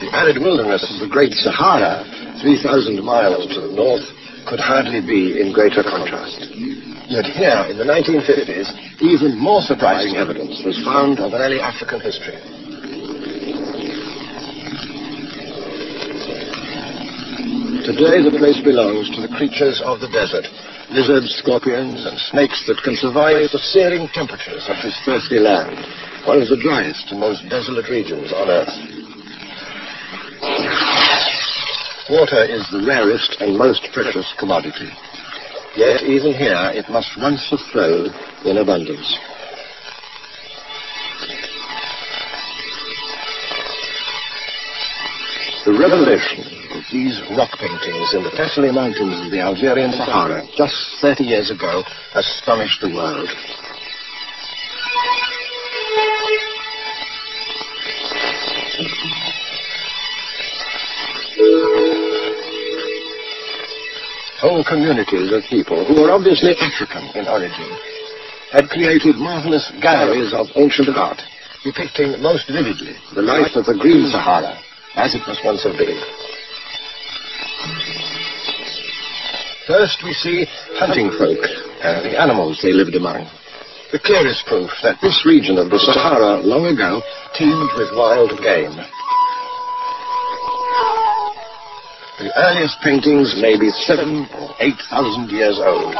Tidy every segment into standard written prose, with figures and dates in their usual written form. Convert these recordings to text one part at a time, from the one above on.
The arid wilderness of the Great Sahara, 3,000 miles to the north, could hardly be in greater contrast. Yet here, in the 1950s, even more surprising evidence was found of early African history. Today the place belongs to the creatures of the desert, lizards, scorpions, and snakes that can survive the searing temperatures of this thirsty land, one of the driest and most desolate regions on Earth. Water is the rarest and most precious commodity. Yet even here it must once have flowed in abundance. The revelation of these rock paintings in the Tessely Mountains of the Algerian Sahara just 30 years ago astonished the world. Whole communities of people who were obviously African in origin had created marvelous galleries of ancient art, depicting most vividly the life of the Green Sahara, as it must once have been. First we see hunting folk and the animals they lived among. The clearest proof that this region of the Sahara long ago teemed with wild game. The earliest paintings may be 7,000 or 8,000 years old.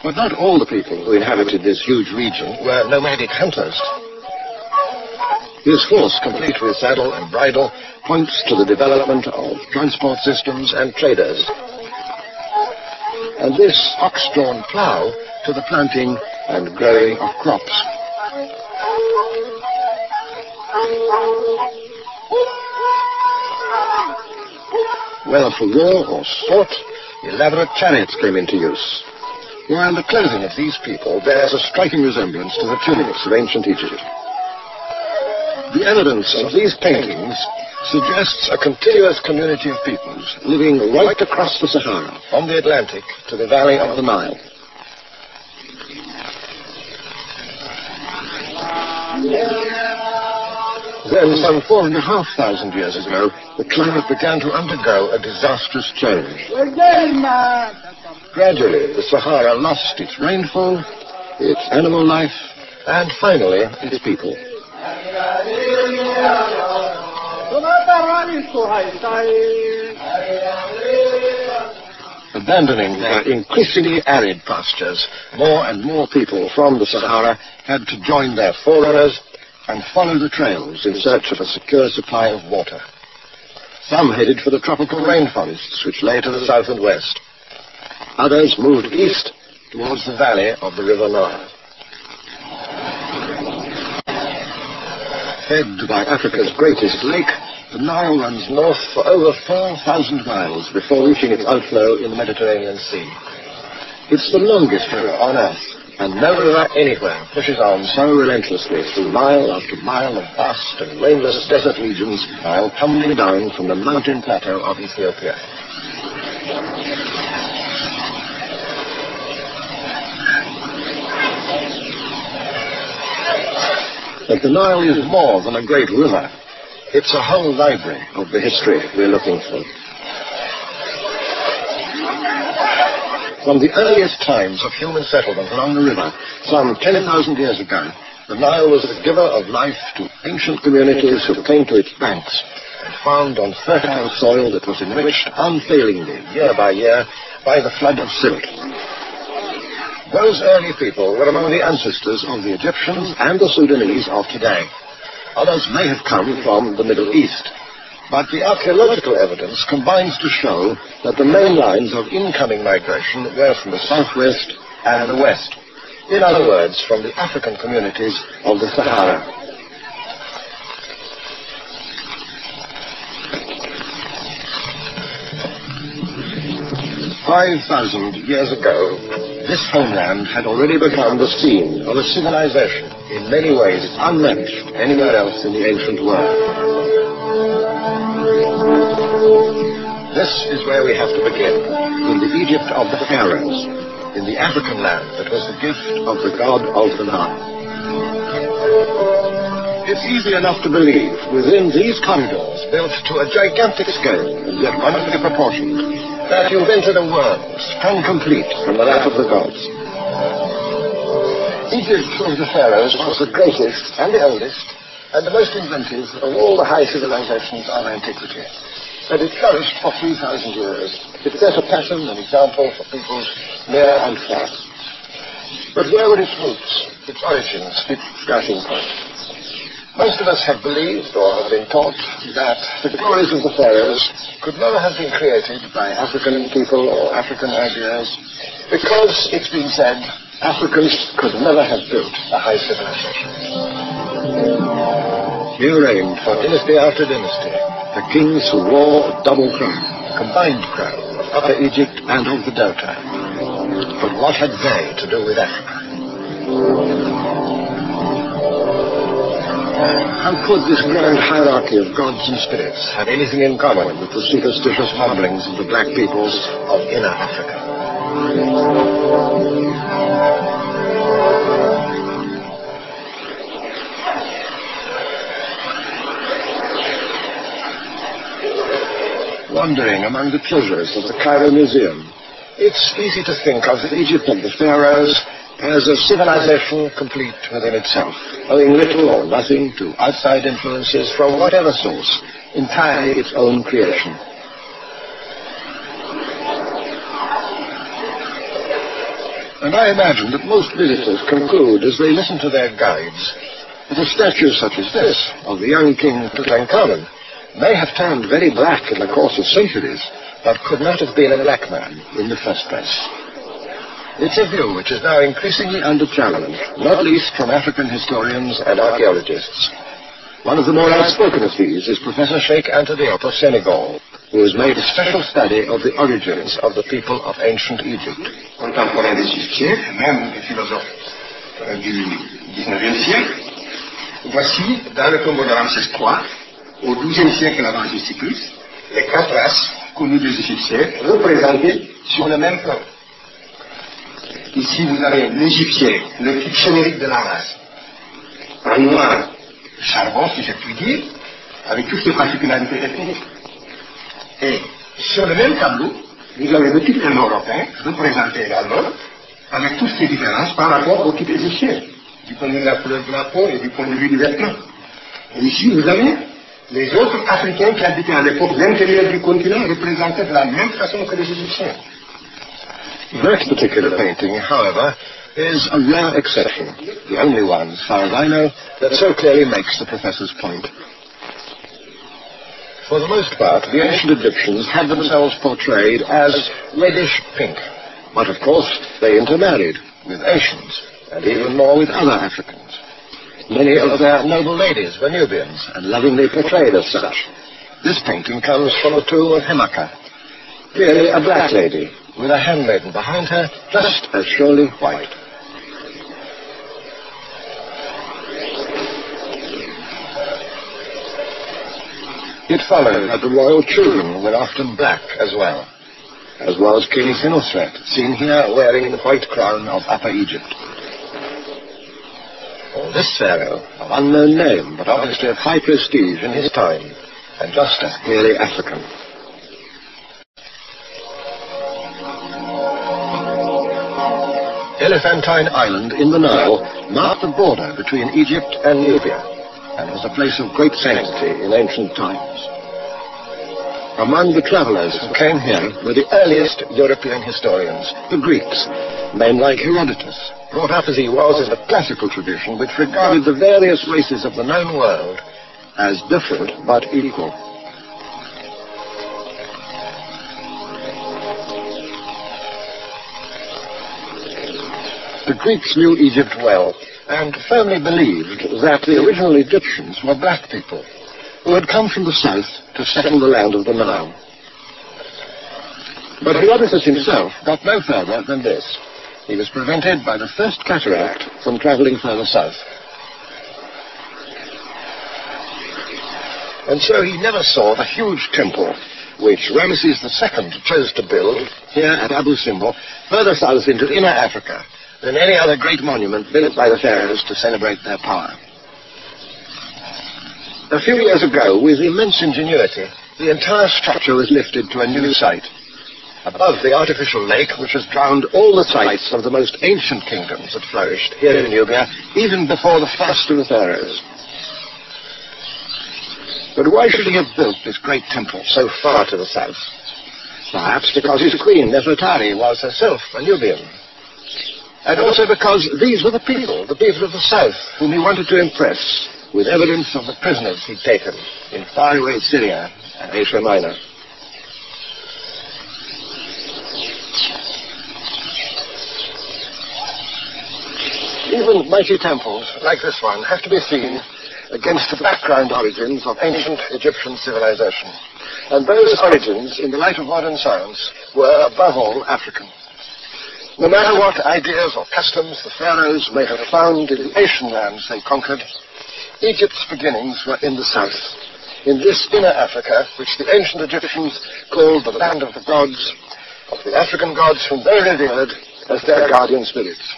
But not all the people who inhabited this huge region were nomadic hunters. His horse, complete with saddle and bridle, points to the development of transport systems and traders. And this ox-drawn plough to the planting and growing of crops. Whether for war or sport, elaborate chariots came into use, while the clothing of these people bears a striking resemblance to the tunics of ancient Egypt. The evidence of these paintings suggests a continuous community of peoples living right across the Sahara, from the Atlantic to the valley of the Nile. Then, some 4,500 years ago, the climate began to undergo a disastrous change. Gradually, the Sahara lost its rainfall, its animal life, and finally, its people. Abandoning their increasingly arid pastures, more and more people from the Sahara had to join their forerunners and follow the trails in search of a secure supply of water. Some headed for the tropical rainforests which lay to the south and west. Others moved east towards the valley of the River Nile. Fed by Africa's greatest lake, the Nile runs north for over 4,000 miles before reaching its outflow in the Mediterranean Sea. It's the longest river on Earth, and no river anywhere pushes on so relentlessly through mile after mile of vast and rainless desert regions while tumbling down from the mountain plateau of Ethiopia. But the Nile is more than a great river. It's a whole library of the history we're looking for. From the earliest times of human settlement along the river, some 10,000 years ago, the Nile was the giver of life to ancient communities who came to its banks and found on fertile soil that was enriched unfailingly, year by year, by the flood of silt. Those early people were among the ancestors of the Egyptians and the Sudanese of today. Others may have come from the Middle East. But the archaeological evidence combines to show that the main lines of incoming migration were from the southwest and the west. In other words, from the African communities of the Sahara. "5,000 years ago, this homeland had already become the scene of a civilization in many ways unmatched anywhere else in the ancient world. This is where we have to begin, in the Egypt of the pharaohs, in the African land that was the gift of the god of the Nile. It's easy enough to believe within these corridors, built to a gigantic scale and yet wonderfully proportioned, that you've entered a world sprung complete from the lap of the gods. Egypt of the pharaohs was the greatest and the oldest and the most inventive of all the high civilizations of antiquity. And it flourished for 3,000 years. It set a pattern and example for peoples near and far. But where were its roots, its origins, its starting point? Most of us have believed or have been taught that the glories of the pharaohs could never have been created by African people or African ideas because, it's been said, Africans could never have built a high civilization. Here reigned for dynasty after dynasty the kings who wore a double crown, a combined crown of Upper Egypt and of the Delta. But what had they to do with Africa? How could this grand hierarchy of gods and spirits have anything in common with the superstitious mumblings of the black peoples of inner Africa? Wandering among the treasures of the Cairo Museum, it's easy to think of the Egypt of the pharaohs as a civilization complete within itself, owing little or nothing to outside influences from whatever source, entirely its own creation. And I imagine that most visitors conclude as they listen to their guides that a statue such as this of the young king Tutankhamun may have turned very black in the course of centuries, but could not have been a black man in the first place. It's a view which is now increasingly under challenge, not least from African historians and archaeologists. One of the more outspoken of these is Professor Cheikh Anta Diop of Senegal, who has made a special study of the origins of the people of ancient Egypt. Contemporains des Égyptiens, même des philosophes du XIXe siècle, voici, dans le tombeau de Ramsès III, au XIIe siècle avant Jésus-Christ, les quatre races connues des Égyptiens représentées sur le même plan. Ici, vous avez l'Égyptien, le type générique de la race. En noir, charbon, si je puis dire, avec toutes ses particularités ethniques. Et sur le même tableau, vous avez le type indo-européen, représenté également, avec toutes ses différences par rapport au type égyptien, du point de vue de la couleur de la peau et du point de vue du vêtement. Et ici, vous avez les autres Africains qui habitaient à l'époque l'intérieur du continent, représentés de la même façon que les Égyptiens. That particular painting, however, is a rare exception, the only one, as far as I know, that so clearly makes the professor's point. For the most part, the ancient Egyptians had themselves portrayed as reddish pink, but of course they intermarried with Asians, and even more with other Africans. Many of their noble ladies were Nubians, and lovingly portrayed as such. This painting comes from the tomb of Hemaka, clearly a black lady, with a handmaiden behind her, just as surely white. It followed that the royal children were often black as well as King Senusret, seen here wearing the white crown of Upper Egypt. This pharaoh, of unknown name, but obviously of high prestige in his time, and just as clearly African. Elephantine Island in the Nile marked the border between Egypt and Nubia, and was a place of great sanctity in ancient times. Among the travelers who came here were the earliest European historians, the Greeks, men like Herodotus, brought up as he was in the classical tradition which regarded the various races of the known world as different but equal. The Greeks knew Egypt well, and firmly believed that the original Egyptians were black people, who had come from the south to settle the land of the Nile. But Herodotus himself got no further than this. He was prevented by the first cataract from traveling further south. And so he never saw the huge temple which Ramesses II chose to build here at Abu Simbel, further south into inner Africa, than any other great monument built by the pharaohs to celebrate their power. A few years ago, with immense ingenuity, the entire structure was lifted to a new site. Above the artificial lake, which has drowned all the sites of the most ancient kingdoms that flourished here in Nubia, even before the first of the pharaohs. But why should he have built this great temple so far to the south? Perhaps because his queen, Nefertari, was herself a Nubian. And also because these were the people of the south, whom he wanted to impress with evidence of the prisoners he'd taken in faraway Syria and Asia Minor. Even mighty temples like this one have to be seen against the background origins of ancient Egyptian civilization. And those origins, in the light of modern science, were above all African. No matter what ideas or customs the pharaohs may have found in the Asian lands they conquered, Egypt's beginnings were in the south, in this inner Africa, which the ancient Egyptians called the land of the gods, of the African gods whom they revered as their guardian spirits.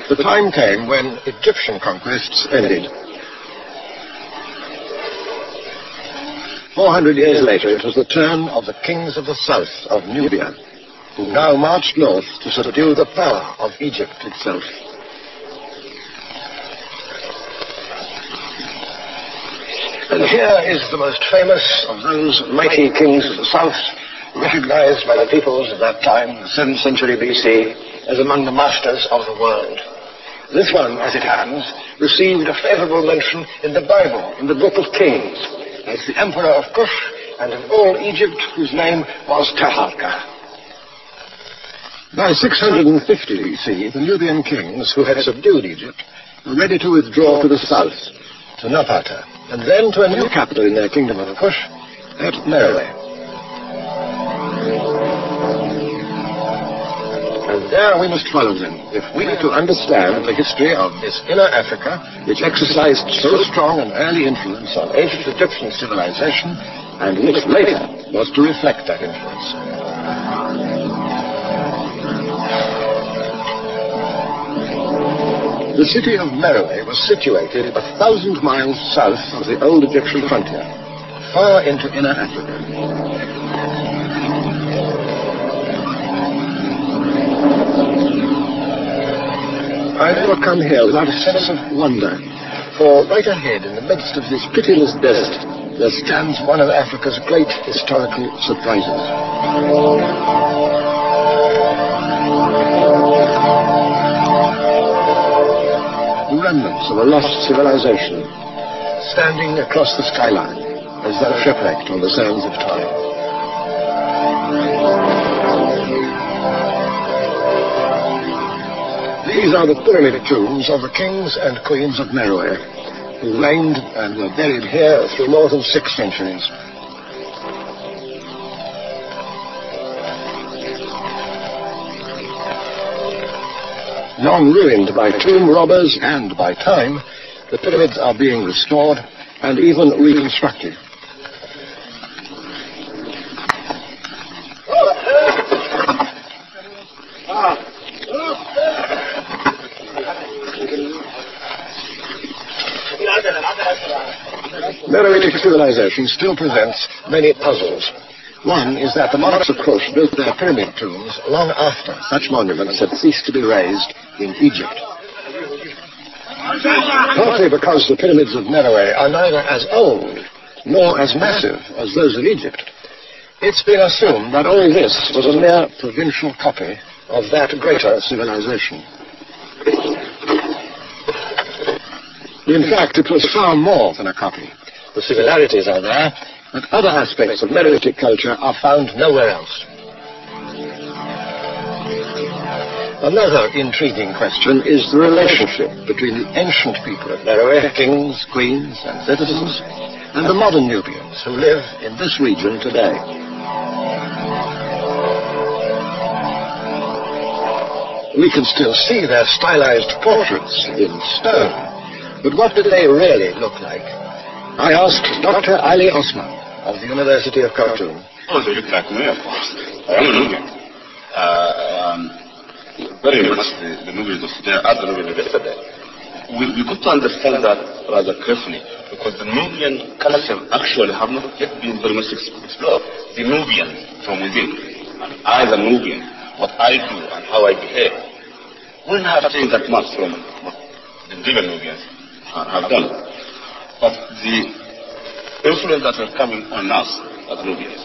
The time came when Egyptian conquests ended. 400 years later, it was the turn of the kings of the south of Nubia, who now marched north to subdue the power of Egypt itself. And here is the most famous of those mighty kings of the south, recognized by the peoples of that time, the 7th century BC, as among the masters of the world. This one, as it happens, received a favorable mention in the Bible, in the Book of Kings, as the emperor of Kush and of all Egypt, whose name was Taharqa. By 650 BC, the Nubian kings who had subdued Egypt were ready to withdraw to the south, to Napata, and then to a new capital in their kingdom of Kush, at Meroe. And there we must follow them, if we are to understand the history of this inner Africa, which exercised so strong an early influence on ancient Egyptian civilization, and which later was to reflect that influence. The city of Meroe was situated 1,000 miles south of the old Egyptian frontier, far into inner Africa. I never come here without a sense of wonder, for right ahead, in the midst of this pitiless desert, there stands one of Africa's great historical surprises. The remnants of a lost civilization, standing across the skyline, as though shipwrecked on the sands of time. These are the pyramid tombs of the kings and queens of Meroe, who reigned and were buried here through more than 6 centuries. Long ruined by tomb robbers and by time, the pyramids are being restored and even reconstructed. Meroitic civilization still presents many puzzles. One is that the monarchs of Kush built their pyramid tombs long after such monuments had ceased to be raised in Egypt. Partly because the pyramids of Meroe are neither as old nor as massive as those of Egypt, it's been assumed that all this was a mere provincial copy of that greater civilization. In fact, it was far more than a copy. The similarities are there, but other aspects of Meroitic culture are found nowhere else. Another intriguing question is the relationship between the ancient people of Meroe, kings, queens, and citizens, and the modern Nubians who live in this region today. We can still see their stylized portraits in stone, but what did they really look like? I asked Dr. Ali Osman of the University of Khartoum. Oh, they look like me, of course. I am Nubian. Very much the Nubians of today are the Nubians of yesterday. we got to understand that rather carefully, because the Nubian culture actually have not yet been very much explored. The Nubian from within, and I as a Nubian, what I do and how I behave, wouldn't have changed that much from what the Libyan Nubians have done. But the influence that was coming on us as Nubians,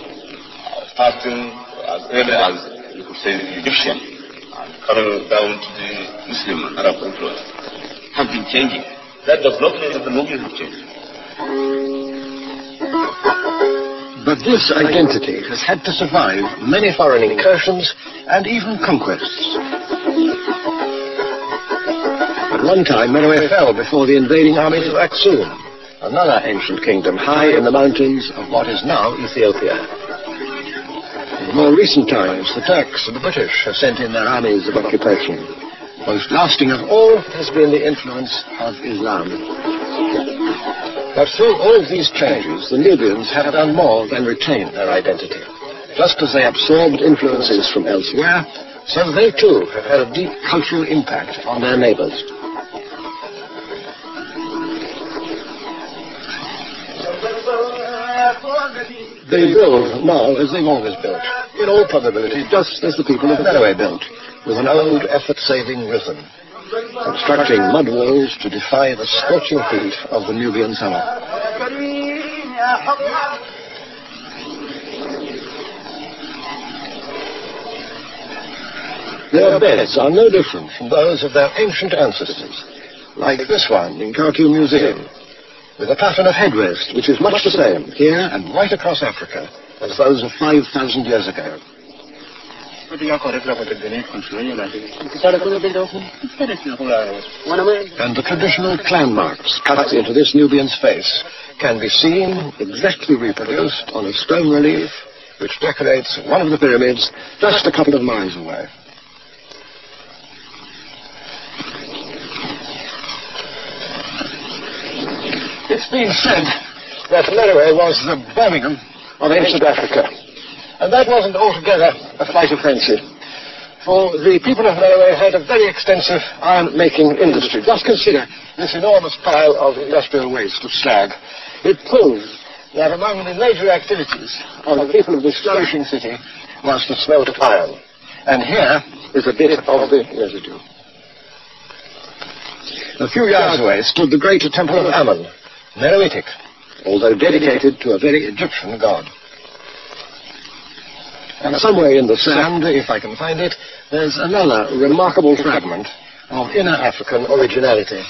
starting as early as, you could say, the Egyptian, and coming down to the Muslim and Arab influence, have been changing. That does not mean that the Nubians have changed. But this identity has had to survive many foreign incursions and even conquests. At one time, Meroe fell before the invading armies of Aksum, another ancient kingdom high in the mountains of what is now Ethiopia. In more recent times, the Turks and the British have sent in their armies of occupation. Most lasting of all has been the influence of Islam. But through all of these changes, the Nubians have done more than retain their identity. Just as they absorbed influences from elsewhere, so they too have had a deep cultural impact on their neighbors. They build now as they've always built, in all probability just as the people of Meroe built, with an old effort-saving rhythm, constructing mud walls to defy the scorching heat of the Nubian summer. Their beds are no different from those of their ancient ancestors, like this one in Khartoum Museum, with a pattern of headrest which is much the same here and right across Africa as those of 5,000 years ago. And the traditional clan marks cut into this Nubian's face can be seen exactly reproduced on a stone relief which decorates one of the pyramids just a couple of miles away. It's been said that Meroe was the Birmingham of ancient Africa. And that wasn't altogether a flight of fancy. For the people of Meroe had a very extensive iron-making industry. Just consider this enormous pile of industrial waste, of slag. It proves that among the major activities of the people of this flourishing city was to smelt iron. And here is a bit of the residue. A few yards away stood the great temple of Ammon, Meroitic, although dedicated to a very Egyptian god. And somewhere in the sand, if I can find it, there's another remarkable fragment of inner African originality.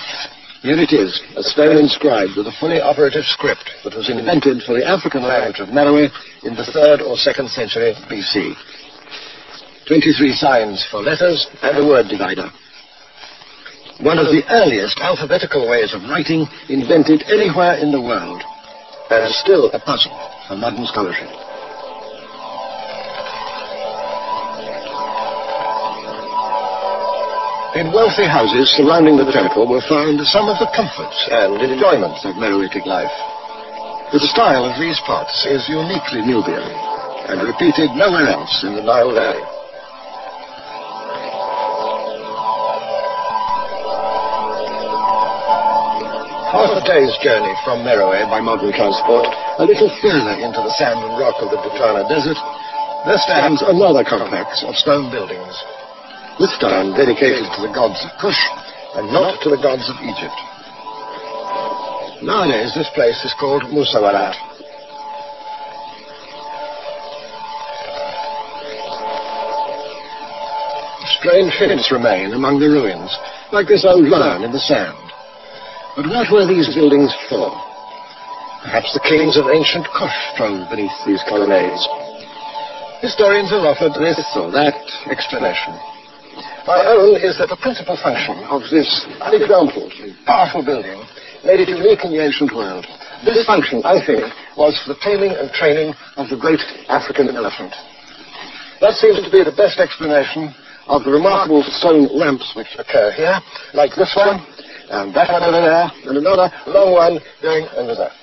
Here it is, a stone inscribed with a fully operative script that was invented for the African language of Meroe in the 3rd or 2nd century BC. 23 signs for letters and a word divider. One of the earliest alphabetical ways of writing invented anywhere in the world, and still a puzzle for modern scholarship. In wealthy houses surrounding the temple were found some of the comforts and enjoyments of Meroitic life. The style of these pots is uniquely Nubian and repeated nowhere else in the Nile Valley. Half a day's journey from Meroe by modern transport, a little further into the sand and rock of the Butana Desert, there stands another complex of stone buildings, this time dedicated to the gods of Kush and not to the gods of Egypt. Nowadays, this place is called Musawarat. Strange hints remain among the ruins, like this old lion in the sand. But what were these buildings for? Perhaps the kings of ancient Kush strove beneath these colonnades. Historians have offered this or that explanation. My own is that the principal function of this unexampled and powerful building made it unique in the ancient world. This function, I think, was for the taming and training of the great African elephant. That seems to be the best explanation of the remarkable stone ramps which occur here, like this one, and that one over there, and another long one going over there.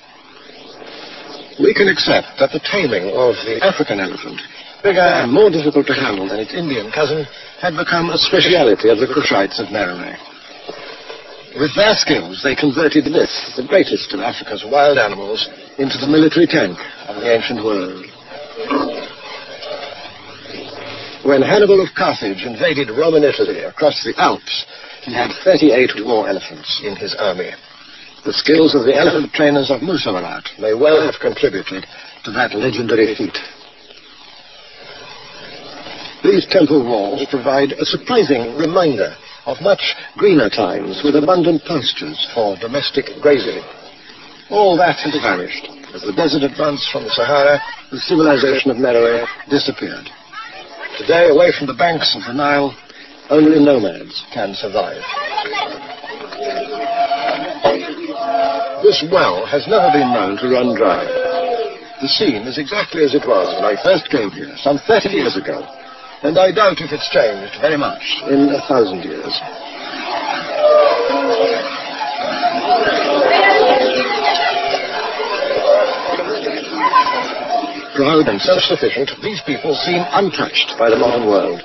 We can accept that the taming of the African elephant, bigger and more difficult to handle than its Indian cousin, had become a speciality of the Kushites of Meroe. With their skills, they converted this, the greatest of Africa's wild animals, into the military tank of the ancient world. When Hannibal of Carthage invaded Roman Italy across the Alps, he had 38 war elephants in his army. The skills of the elephant trainers of Musawwarat may well have contributed to that legendary feat. These temple walls provide a surprising reminder of much greener times with abundant pastures for domestic grazing. All that has vanished. As the desert advanced from the Sahara, the civilization of Meroe disappeared. Today, away from the banks of the Nile, only nomads can survive. This well has never been known to run dry. The scene is exactly as it was when I first came here, some 30 years ago, and I doubt if it's changed very much in 1,000 years. Proud and self-sufficient, these people seem untouched by the modern world.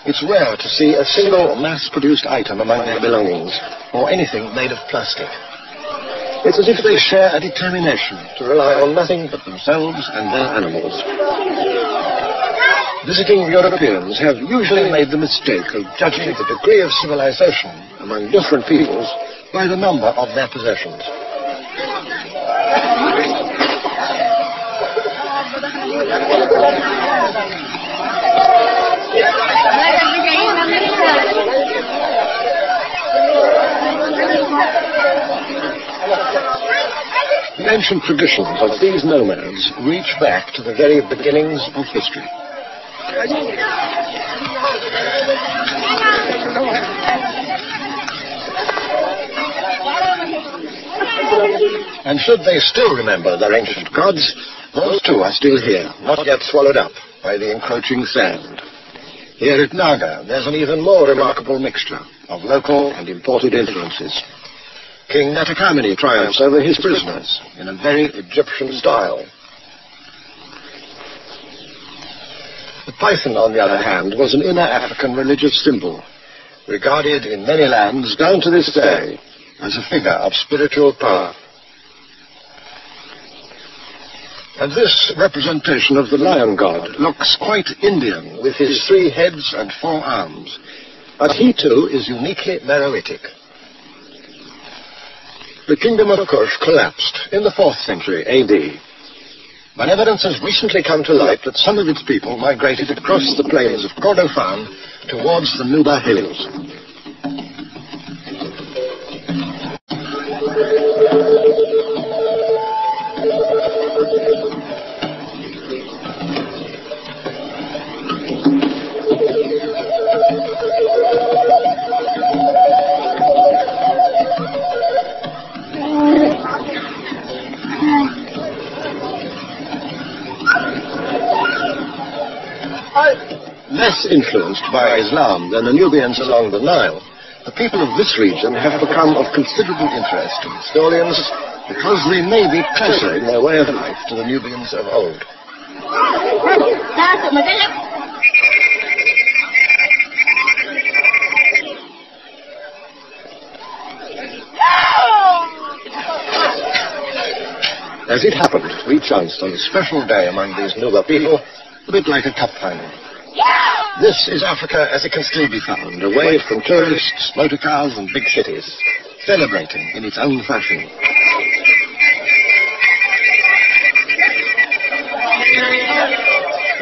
It's rare to see a single mass-produced item among their belongings, or anything made of plastic. It's as if they share a determination to rely on nothing but themselves and their animals. Visiting Europeans have usually made the mistake of judging the degree of civilization among different peoples by the number of their possessions. The ancient traditions of these nomads reach back to the very beginnings of history. And should they still remember their ancient gods, those too are still here, not yet swallowed up by the encroaching sand. Here at Naga, there's an even more remarkable mixture of local and imported influences. King Natakamani triumphs over his prisoners in a very Egyptian style. The python, on the other hand, was an inner African religious symbol, regarded in many lands down to this day as a figure of spiritual power. And this representation of the lion god looks quite Indian, with his 3 heads and 4 arms. But he too is uniquely Meroitic. The kingdom of Kush collapsed in the 4th century AD. But evidence has recently come to light that some of its people migrated across the plains of Kordofan towards the Nuba Hills. Less influenced by Islam than the Nubians along the Nile, the people of this region have become of considerable interest to historians because they may be closer in their way of life to the Nubians of old. As it happened, we chanced on a special day among these Nuba people, a bit like a cup final. This is Africa as it can still be found, away from tourists, motor cars and big cities, celebrating in its own fashion.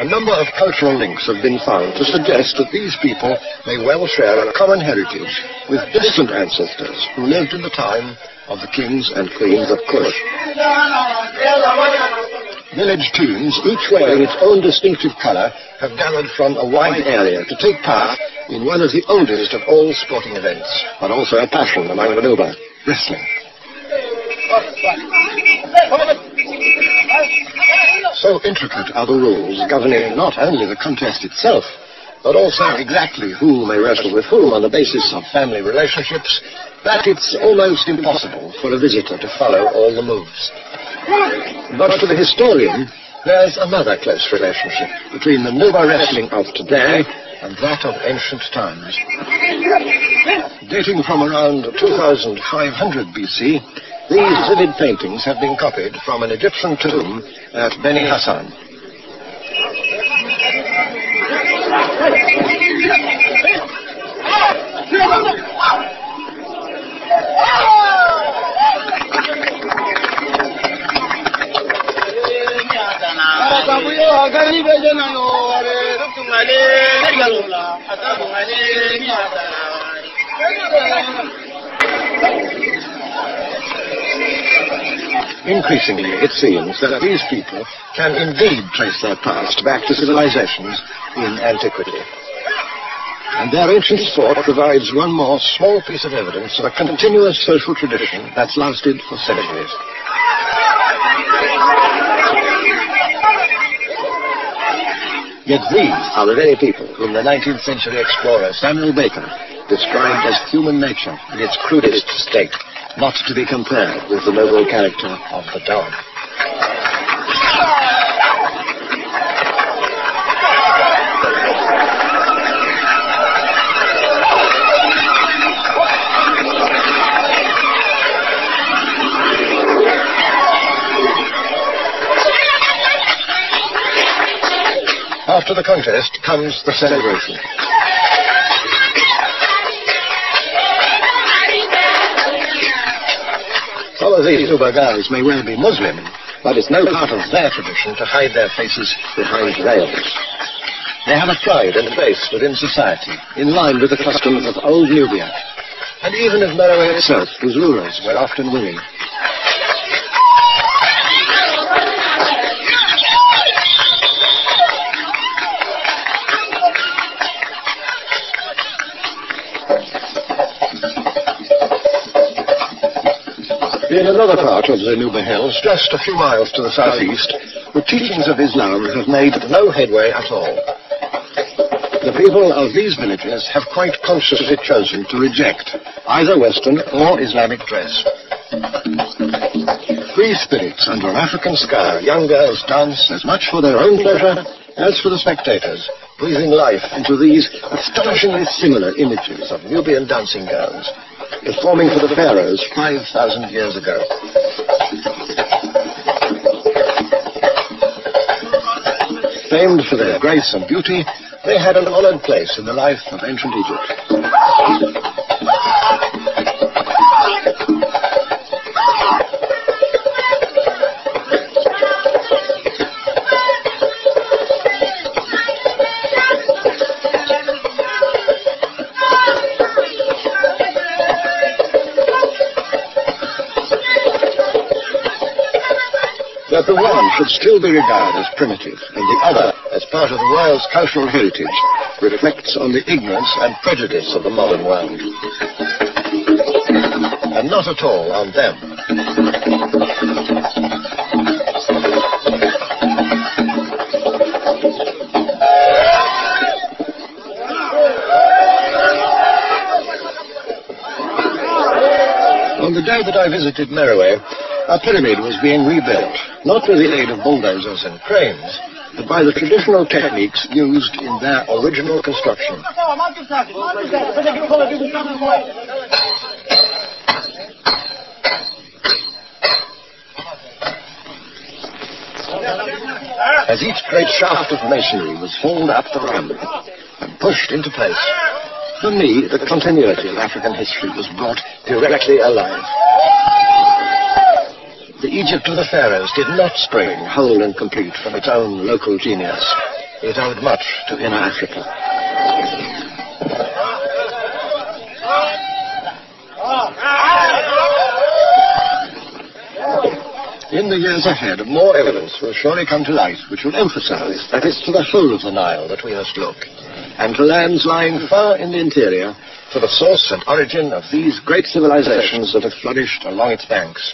A number of cultural links have been found to suggest that these people may well share a common heritage with distant ancestors who lived in the time of the kings and queens of Kush. Village teams, each wearing its own distinctive colour, have gathered from a wide area to take part in one of the oldest of all sporting events, but also a passion among the Nuba, wrestling. So intricate are the rules governing not only the contest itself, but also exactly who may wrestle with whom on the basis of family relationships, that it's almost impossible for a visitor to follow all the moves. But for the historian, there's another close relationship between the Nuba wrestling of today and that of ancient times. Dating from around 2500 BC, these vivid paintings have been copied from an Egyptian tomb at Beni Hassan. Increasingly, it seems that these people can indeed trace their past back to civilizations in antiquity. And their ancient sport provides one more small piece of evidence of a continuous social tradition that's lasted for centuries. Yet these are the very people whom the 19th century explorer Samuel Bacon described as human nature in its crudest state, not to be compared with the noble character of the dog. After the contest comes the celebration. Some of these Nuba girls may well be Muslim, but it's no part of their tradition to hide their faces behind veils. They have a pride and faith within society, in line with the customs of old Nubia, and even of Meroe itself, whose rulers were often women. In another part of the Nuba Hills, just a few miles to the southeast, the teachings of Islam have made no headway at all. The people of these villages have quite consciously chosen to reject either Western or Islamic dress. Free spirits under an African sky, young girls dance as much for their own pleasure as for the spectators, breathing life into these astonishingly similar images of Nubian dancing girls, performing for the pharaohs 5,000 years ago. Famed for their grace and beauty, they had an honored place in the life of ancient Egypt. That the one should still be regarded as primitive and the other as part of the world's cultural heritage reflects on the ignorance and prejudice of the modern world. And not at all on them. On the day that I visited Meroe, a pyramid was being rebuilt, not with the aid of bulldozers and cranes, but by the traditional techniques used in their original construction. As each great shaft of masonry was hauled up the ramp and pushed into place, for me, the continuity of African history was brought directly alive. The Egypt of the pharaohs did not spring whole and complete from its own local genius. It owed much to inner Africa. In the years ahead, more evidence will surely come to light which will emphasize that it's to the whole of the Nile that we must look, and to lands lying far in the interior for the source and origin of these great civilizations that have flourished along its banks.